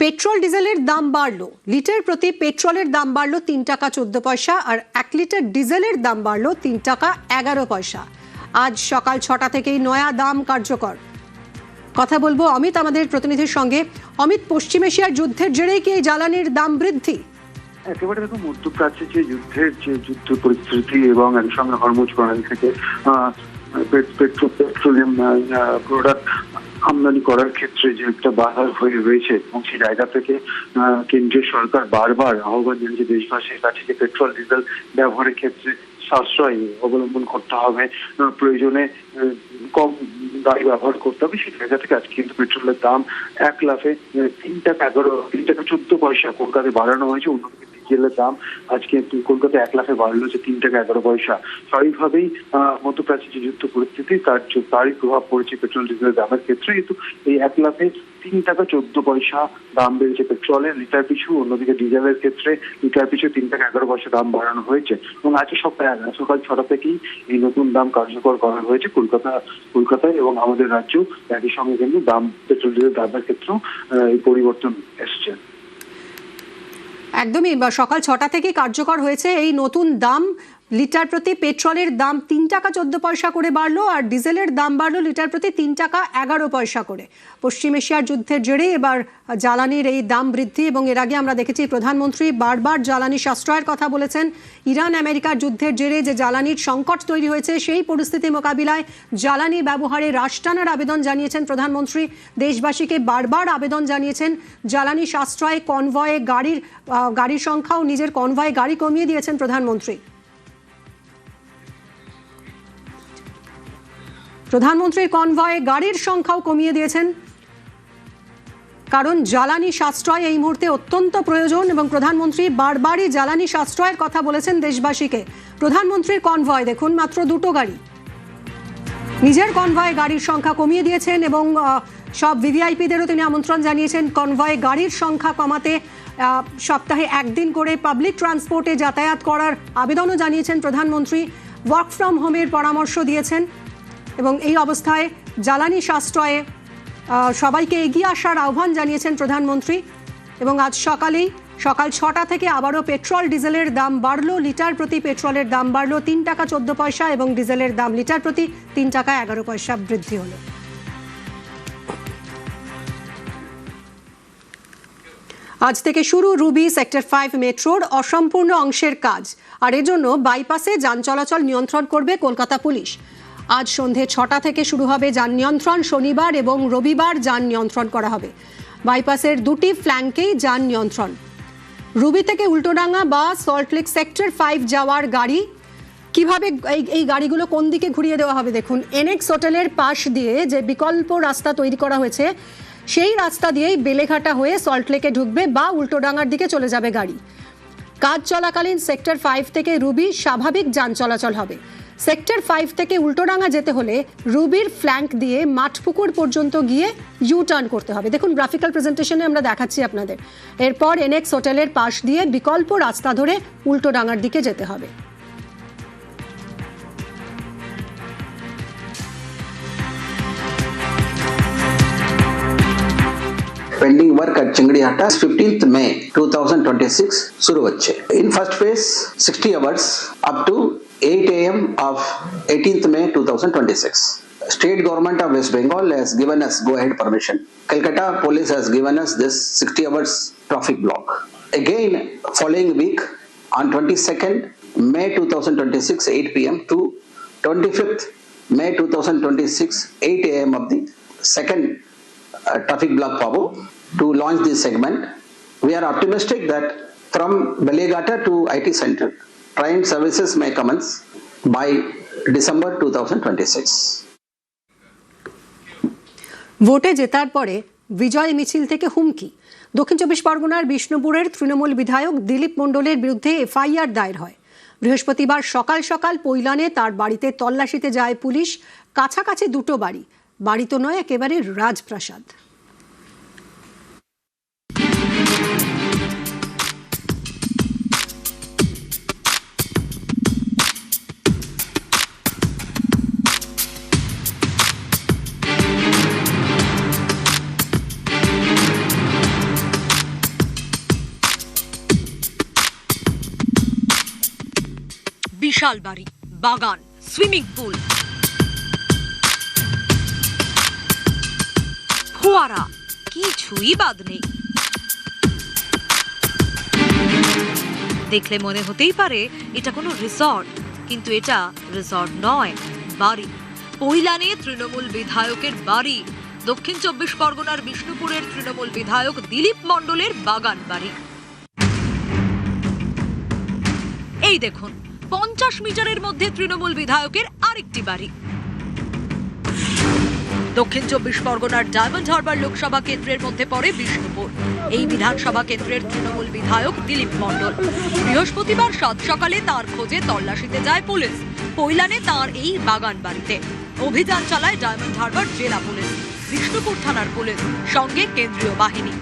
Petrol ডিজেলের দাম বাড়লো, লিটার প্রতি পেট্রোলের দাম বাড়লো 3 টাকা 14 পয়সা আর 1 লিটার ডিজেলের দাম বাড়লো 3 টাকা 11 পয়সা। আজ সকাল 6টা থেকেই নয়া দাম কার্যকর। কথা বলবো অমিত আমাদের প্রতিনিধির সঙ্গে। অমিত, পশ্চিম এশিয়ার যুদ্ধের জেরেই কি এই জ্বালানির দাম বৃদ্ধি? একেবারে দেখো, মধ্যপ্রাচ্যে যে যুদ্ধ পরিস্থিতি এবং একসঙ্গে হরমুজ প্রণালী থেকে পেট্রোলিয়াম প্রোডাক্ট আমদানি করার ক্ষেত্রে যে একটা বাধা হয়েছে এবং সেই জায়গা থেকে কেন্দ্রীয় সরকার বারবার আহ্বান জানিয়েছে দেশবাসীর কাছে যে পেট্রোল ডিজেল ব্যবহারের ক্ষেত্রে সাশ্রয় অবলম্বন করতে হবে, প্রয়োজনে কম গাড়ি ব্যবহার করতে হবে। সেই জায়গা থেকে আজকে কিন্তু পেট্রোলের দাম এক লাফে 3 টাকা 14 পয়সা কলকাতায় বাড়ানো হয়েছে। অন্যদিকে ডিজেলের দাম আজকে কলকাতায় 1 লাফে বাড়লো যে 3 টাকা 11 পয়সা। স্বাভাবিকভাবেই মধ্যপ্রাচ্যের যে যুদ্ধ পরিস্থিতি তারই প্রভাব পড়েছে পেট্রোল ডিজেলের দামের ক্ষেত্রে। কিন্তু এই 1 লাফে 3 টাকা 14 পয়সা দাম বেড়েছে পেট্রোলের লিটার পিছু। অন্যদিকে ডিজেলের ক্ষেত্রে লিটার পিছু 3 টাকা 11 পয়সা দাম বাড়ানো হয়েছে এবং আজকে সকাল 6টা থেকেই এই নতুন দাম কার্যকর করা হয়েছে কলকাতায় এবং আমাদের রাজ্য। একই সঙ্গে কিন্তু পেট্রোল ডিজেলের দামের ক্ষেত্রেও এই পরিবর্তন এসছে। একদমই, সকাল 6টা থেকে কার্যকর হয়েছে এই নতুন দাম। লিটার প্রতি পেট্রোলের দাম 3 টাকা 14 পয়সা করে বাড়লো আর ডিজেলের দাম বাড়লো লিটার প্রতি 3 টাকা 11 পয়সা করে। পশ্চিম এশিয়ার যুদ্ধের জেরে এবার জ্বালানির এই দাম বৃদ্ধি এবং এর আগে আমরা দেখেছি প্রধানমন্ত্রী বারবার জ্বালানি সাশ্রয়ের কথা বলেছেন। ইরান আমেরিকার যুদ্ধের জেরে যে জ্বালানির সংকট তৈরি হয়েছে সেই পরিস্থিতি মোকাবিলায় জ্বালানি ব্যবহারে হ্রাস টানার আবেদন জানিয়েছেন প্রধানমন্ত্রী। দেশবাসীকে বারবার আবেদন জানিয়েছেন জ্বালানি সাশ্রয়ে কনভয়ে গাড়ির সংখ্যাও নিজের কনভয়ে গাড়ি কমিয়ে দিয়েছেন প্রধানমন্ত্রীর কনভয়ে গাড়ির সংখ্যাও কমিয়ে দিয়েছেন, কারণ জ্বালানি সাশ্রয় এই মুহূর্তে অত্যন্ত প্রয়োজন এবং প্রধানমন্ত্রী বারবারই জ্বালানি সাশ্রয়ের কথা বলেছেন দেশবাসীকে। প্রধানমন্ত্রীর কনভয় দেখুন, মাত্র 2টো গাড়ি, নিজের কনভয়ে গাড়ির সংখ্যা কমিয়ে দিয়েছেন এবং সব ভিভিআইপিদেরও তিনি আমন্ত্রণ জানিয়েছেন কনভয়ে গাড়ির সংখ্যা কমাতে। সপ্তাহে 1 দিন করে পাবলিক ট্রান্সপোর্টে যাতায়াত করার আবেদনও জানিয়েছেন প্রধানমন্ত্রী। ওয়ার্ক ফ্রম হোমের পরামর্শ দিয়েছেন এবং এই অবস্থায় জ্বালানি সাশ্রয়ে সবাইকে এগিয়ে আসার আহ্বান জানিয়েছেন প্রধানমন্ত্রী। এবং আজ সকাল 6টা থেকে আবারও পেট্রোল ডিজেলের দাম বাড়লো। লিটার প্রতি পেট্রোলের দাম বাড়লো 3 টাকা 14 পয়সা এবং ডিজেলের দাম লিটার প্রতি 3 টাকা 11 পয়সা বৃদ্ধি হলো। আজ থেকে শুরু রুবি সেক্টর 5 মেট্রোর অসম্পূর্ণ অংশের কাজ, আর এজন্য বাইপাসে যান চলাচল নিয়ন্ত্রণ করবে কলকাতা পুলিশ। আজ সন্ধে 6টা থেকে শুরু হবে যান নিয়ন্ত্রণ। শনিবার এবং রবিবার যান নিয়ন্ত্রণ করা হবে। বাইপাসের 2টি ফ্ল্যাঙ্কেই যান নিয়ন্ত্রণ। রুবি থেকে উল্টোডাঙ্গা বা সল্টলেক সেক্টর 5 যাওয়ার গাড়ি কিভাবে, এই গাড়িগুলো কোন দিকে ঘুরিয়ে দেওয়া হবে দেখুন। এনএক্স হোটেলের পাশ দিয়ে যে বিকল্প রাস্তা তৈরি করা হয়েছে সেই রাস্তা দিয়েই বেলেঘাটা হয়ে সল্টলেকে ঢুকবে বা উল্টোডাঙ্গার দিকে চলে যাবে গাড়ি। কাজ চলাকালীন সেক্টর 5 থেকে রুবি স্বাভাবিক যান চলাচল হবে। সেক্টর 5 থেকে উল্টোডাঙ্গা যেতে হলে রুবির ফ্ল্যাঙ্ক দিয়ে মাঠপুকুর পর্যন্ত গিয়ে ইউ টার্ন করতে হবে। দেখুন গ্রাফিক্যাল প্রেজেন্টেশনে আমরা দেখাচ্ছি আপনাদের। এরপর এনএক্স হোটেলের পাশ দিয়ে বিকল্প রাস্তা ধরে উল্টোডাঙ্গার দিকে যেতে হবে। Pending work at Chingadihatta 15th May 2026 शुरू होच्छे। In first phase 60 hours up to 8 AM of 18th May 2026. State government of West Bengal has given us go-ahead permission. Calcutta police has given us this 60 hours traffic block. Again, following week on 22nd May 2026 8 PM to 25th May 2026 8 AM of the second traffic block Pabo to launch this segment. We are optimistic that from Belegata to IT Center, train services may commence by December 2026. ভোটে জেতার পরে বিজয় মিছিল থেকে হুমকি। দক্ষিণ 24 পরগনার বিষ্ণুপুরের তৃণমূল বিধায়ক দিলীপ মণ্ডলের বিরুদ্ধে এফআইআর দায়ের হয়। বৃহস্পতিবার সকাল পৈলানে তার বাড়িতে তল্লাশিতে যায় পুলিশ। কাছাকাছি 2টো বাড়ি তো নয়, একেবারে রাজপ্রাসাদ। বিশাল বাড়ি, বাগান, সুইমিং পুল, ফোয়ারা, কিছুই বাদ নেই। দেখলে মনে হতেই পারে এটা কোনো রিসর্ট, কিন্তু এটা রিসর্ট নয়, বাড়ি। পৈলানে তৃণমূল বিধায়কের বাড়ি, দক্ষিণ 24 পরগনার বিষ্ণুপুরের তৃণমূল বিধায়ক দিলীপ মণ্ডলের বাগান বাড়ি। এই দেখুন, 50 মিটারের মধ্যে তৃণমূল বিধায়কের আরেকটি বাড়ি। দক্ষিণ 24 পরগনার ডায়মন্ড হারবার লোকসভা কেন্দ্রের মধ্যে পড়ে বিষ্ণুপুর। এই বিধানসভা কেন্দ্রের তৃণমূল বিধায়ক দিলীপ মণ্ডল। বৃহস্পতিবার সাত সকালে তার খোঁজে তল্লাশিতে যায় পুলিশ পৈলানে তার এই বাগান বাড়িতে। অভিযান চালায় ডায়মন্ড হারবার জেলা পুলিশ, বিষ্ণুপুর থানার পুলিশ, সঙ্গে কেন্দ্রীয় বাহিনী।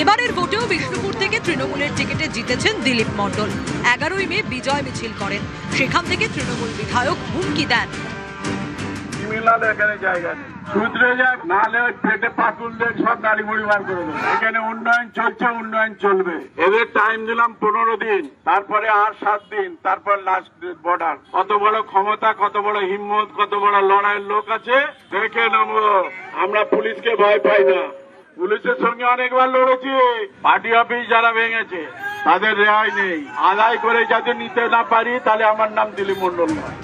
এবারের ভোটেও বিষ্ণুপুর থেকে তৃণমূলের টিকিটে জিতেছেন দিলীপ মণ্ডল। 11ই মে বিজয় মিছিল করেন। সেখান থেকে তৃণমূল বিধায়ক হুমকি দেন, এখানে জায়গা নেই, সূত্রে যাক, নাহলে ওই পেটে পাতুল দিয়ে সব নারী পরিবার করে দেবে। এখানে উন্নয়ন চলছে, উন্নয়ন চলবে। এদের টাইম দিলাম 15 দিন, তারপরে আর 7 দিন, তারপর লাস্ট বর্ডার। কত বড় ক্ষমতা, কত বড় হিম্মত, কত বড় লড়াইয়ের লোক আছে দেখে নেবো। আমরা পুলিশকে ভয় পাই না, পুলিশের সঙ্গে অনেকবার লড়েছি। পার্টি অফিস যারা ভেঙেছে তাদের রেহাই নেই। আদায় করে যাতে নিতে না পারি, তাহলে আমার নাম দিলীপ মণ্ডল নয়।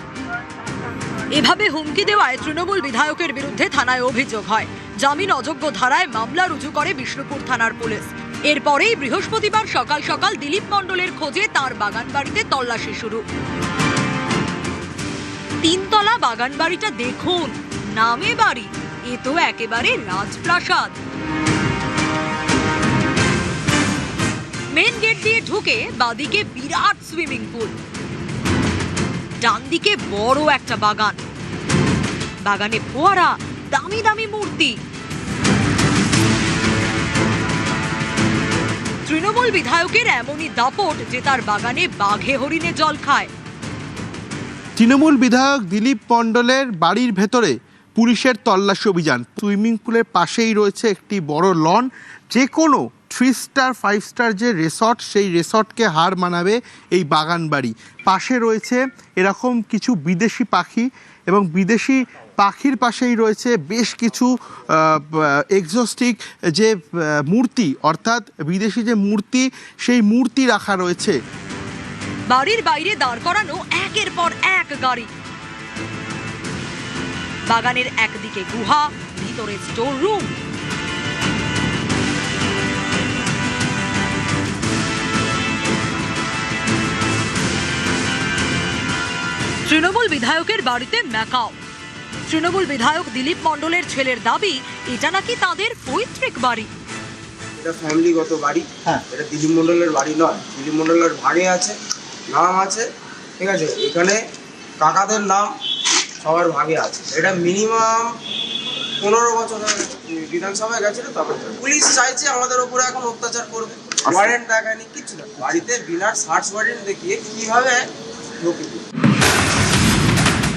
এভাবে হুমকি দেওয়ায় তৃণমূল বিধায়কের বিরুদ্ধে থানায় অভিযোগ হয়। জামিন অযোগ্য ধারায় মামলা রুজু করে বিষ্ণুপুর থানার পুলিশ। এরপরেই বৃহস্পতিবার সকাল সকাল দিলীপ মণ্ডলের খোঁজে তার বাগান বাড়িতে তল্লাশি শুরু। 3 তলা বাগান বাড়িটা দেখুন, নামে বাড়ি, এ তো একেবারে রাজপ্রাসাদ। মেন গেট দিয়ে ঢুকে বাদিকে বিরাট সুইমিং পুল, ডান দিকে বড় একটা বাগান, বাগানে ফোয়ারা, দামি দামি মূর্তি। তৃণমূল বিধায়কের এমনই দাপট যে তার বাগানে বাঘে হরিণে জল খায়। তৃণমূল বিধায়ক দিলীপ মণ্ডলের বাড়ির ভেতরে পুলিশের তল্লাশি অভিযান। সুইমিং পুলের পাশেই রয়েছে একটি বড় লন। যে কোনো 3 স্টার 5 স্টার যে রিসর্ট, সেই রিসর্টকে হার মানাবে এই বাগান বাড়ি। পাশে রয়েছে এরকম কিছু বিদেশি পাখি, এবং বিদেশি পাখির পাশেই রয়েছে বেশ কিছু এক্সোস্টিক যে মূর্তি, অর্থাৎ বিদেশি যে মূর্তি, সেই মূর্তি রাখা রয়েছে। বাড়ির বাইরে দাঁড় করানো একের পর এক গাড়ি। বাগানের একদিকে গুহা, ভিতরে স্টোর রুম। তৃণমূল বিধায়কের বাড়িতে ম্যাকাও। তৃণমূল বিধায়ক দিলীপ মণ্ডলের ছেলের দাবি এটা নাকি তাদের পৈতৃক বাড়ি। এটা ফ্যামিলিগত বাড়ি, এটা দিলীপ মণ্ডলের বাড়ি নয়। দিলীপ মণ্ডলের ভাগে আছে, নাম আছে, ঠিক আছে। এখানে কাকাদের নাম সবার ভাগে আছে। এটা মিনিমাম 15 বছর বিধানসভায় গেছিল। তারপর পুলিশ চাইছে আমাদের উপরে এখন অত্যাচার করবে। ওয়ারেন্ট দেখায়নি, কিচ্ছু না। বাড়িতে বিনা সার্চ ওয়ারেন্ট দেখিয়ে কিভাবে ঢুকে।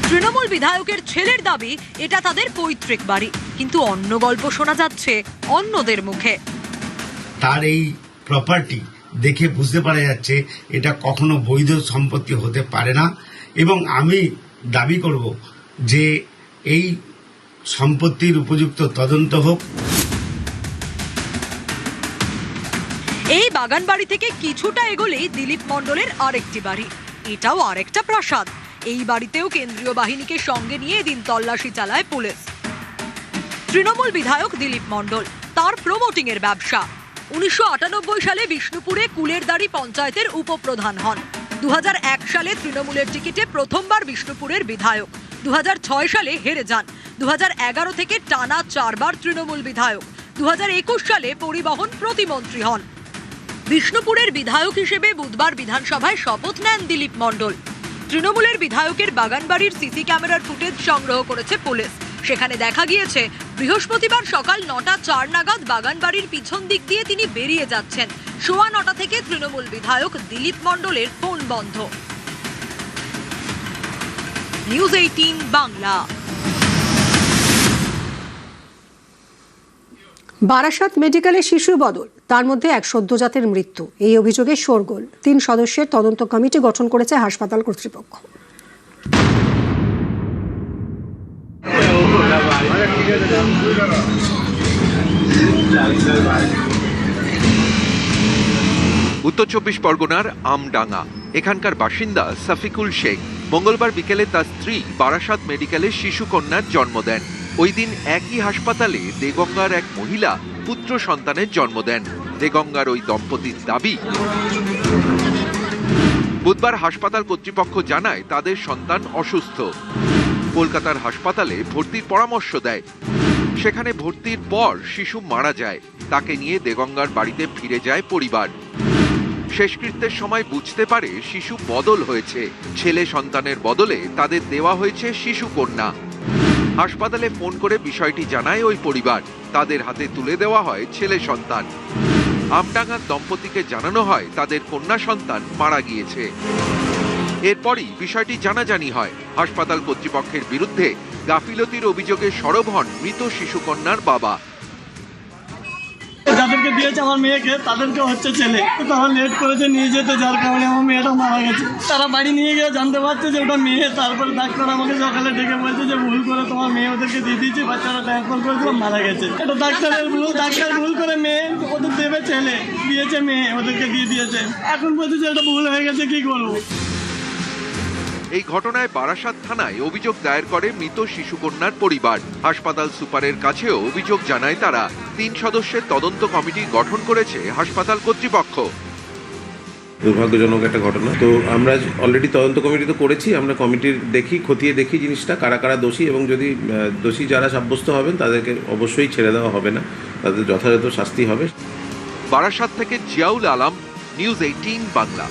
তৃণমূল বিধায়কের ছেলের দাবি এটা তাদের পৈতৃক বাড়ি, কিন্তু অন্য গল্প শোনা যাচ্ছে অন্যদের মুখে। তার এই প্রপার্টি দেখে বুঝতে পারা যাচ্ছে এটা কখনো বৈধ সম্পত্তি হতে পারে না, এবং আমি দাবি করব যে এই সম্পত্তির উপযুক্ত তদন্ত হোক। এই বাগান বাড়ি থেকে কিছুটা এগোলেই দিলীপ মণ্ডলের আরেকটি বাড়ি, এটাও আরেকটা প্রাসাদ। এই বাড়িতেও কেন্দ্রীয় বাহিনীকে সঙ্গে নিয়ে এদিন তল্লাশি চালায় পুলিশ। তৃণমূল বিধায়ক দিলীপ মণ্ডল, তার প্রমোটিং এর ব্যবসা। 1998 সালে বিষ্ণুপুরে কুলেরদাড়ি পঞ্চায়েতের উপপ্রধান হন। 2001 সালে তৃণমূলের টিকিটে প্রথমবার বিষ্ণুপুরের বিধায়ক। 2006 সালে হেরে যান। 2011 থেকে টানা 4 বার তৃণমূল বিধায়ক। 2021 সালে পরিবহন প্রতিমন্ত্রী হন। বিষ্ণুপুরের বিধায়ক হিসেবে বুধবার বিধানসভায় শপথ নেন দিলীপ মণ্ডল। তৃণমূলের বিধায়কের বাগানবাড়ির সিসি ক্যামেরার ফুটেজ সংগ্রহ করেছে পুলিশ। সেখানে দেখা গিয়েছে বৃহস্পতিবার সকাল 9:04 নাগাদ বাগানবাড়ির পিছন দিক দিয়ে তিনি বেরিয়ে যাচ্ছেন। 9:15 থেকে তৃণমূল বিধায়ক দিলীপ মণ্ডলের ফোন বন্ধ। নিউজ 18 বাংলা। বারাসাত মেডিকেলে শিশু বদল, তার মধ্যে এক সদ্যজাতের মৃত্যু। এই অভিযোগে শোরগোল। 3 সদস্যের তদন্ত কমিটি গঠন করেছে হাসপাতাল কর্তৃপক্ষ। উত্তর 24 পরগনার আমডাঙ্গা এখানকার বাসিন্দা সাফিকুল শেখ মঙ্গলবার বিকেলে তার স্ত্রী বারাসাত মেডিকেলে শিশু কন্যার জন্ম দেন। ওই দিন একই হাসপাতালে দেগঙ্গার এক মহিলা পুত্র সন্তানের জন্ম দেন। দেগঙ্গার ওই দম্পতির দাবি, বুধবার হাসপাতাল কর্তৃপক্ষ জানায় তাদের সন্তান অসুস্থ। কলকাতার হাসপাতালে ভর্তির পরামর্শ দেয়। সেখানে ভর্তির পর শিশু মারা যায়। তাকে নিয়ে দেগঙ্গার বাড়িতে ফিরে যায় পরিবার। শেষকৃত্যের সময় বুঝতে পারে শিশু বদল হয়েছে। ছেলে সন্তানের বদলে তাদের দেওয়া হয়েছে শিশু কন্যা। হাসপাতালে ফোন করে বিষয়টি জানায় ওই পরিবার। তাদের হাতে তুলে দেওয়া হয় ছেলে সন্তান। আমডাঙ্গার দম্পতিকে জানানো হয় তাদের কন্যা সন্তান মারা গিয়েছে। এরপরই বিষয়টি জানাজানি হয়। হাসপাতাল কর্তৃপক্ষের বিরুদ্ধে গাফিলতির অভিযোগে সরব হন মৃত শিশুকন্যার বাবা। যাদেরকে দিয়েছে আমার মেয়েকে তাদেরকে হচ্ছে ছেলে, তারা লেট করেছে নিয়ে যেতে, যার কারণে আমার মেয়েটা মারা গেছে। তারা বাড়ি নিয়ে গিয়ে জানতে পারছে যে ওটা মেয়ে। তারপরে ডাক্তার আমাকে সকালে ডেকে বলছে যে ভুল করে তোমার মেয়ে ওদেরকে দিয়ে দিয়েছে, বাচ্চারা ট্রান্সফার করেছিল, মারা গেছে। এটা ডাক্তারের ভুল। ডাক্তার ভুল করে মেয়ে ওদের দেবে ছেলে, দিয়েছে মেয়ে, ওদেরকে দিয়ে দিয়েছে। এখন বলছে যে এটা ভুল হয়ে গেছে, কি করবো। এই ঘটনায় বারাসাত থানায় অভিযোগ দায়ের করে মৃত শিশুকন্যার পরিবার। হাসপাতাল সুপারের কাছেও অভিযোগ জানায় তারা। 3 সদস্যের তদন্ত কমিটি গঠন করেছে হাসপাতাল কর্তৃপক্ষ। দুর্ভাগ্যজনক একটা ঘটনা। তো আমরা অলরেডি তদন্ত কমিটি তো করেছি। আমরা কমিটির খতিয়ে দেখি জিনিসটা কারা কারা দোষী, এবং যদি দোষী যারা সাব্যস্ত হবেন তাদেরকে অবশ্যই ছেড়ে দেওয়া হবে না, তাদের যথাযথ শাস্তি হবে। বারাসাত থেকে জিয়াউল আলম, নিউজ 18 বাংলা।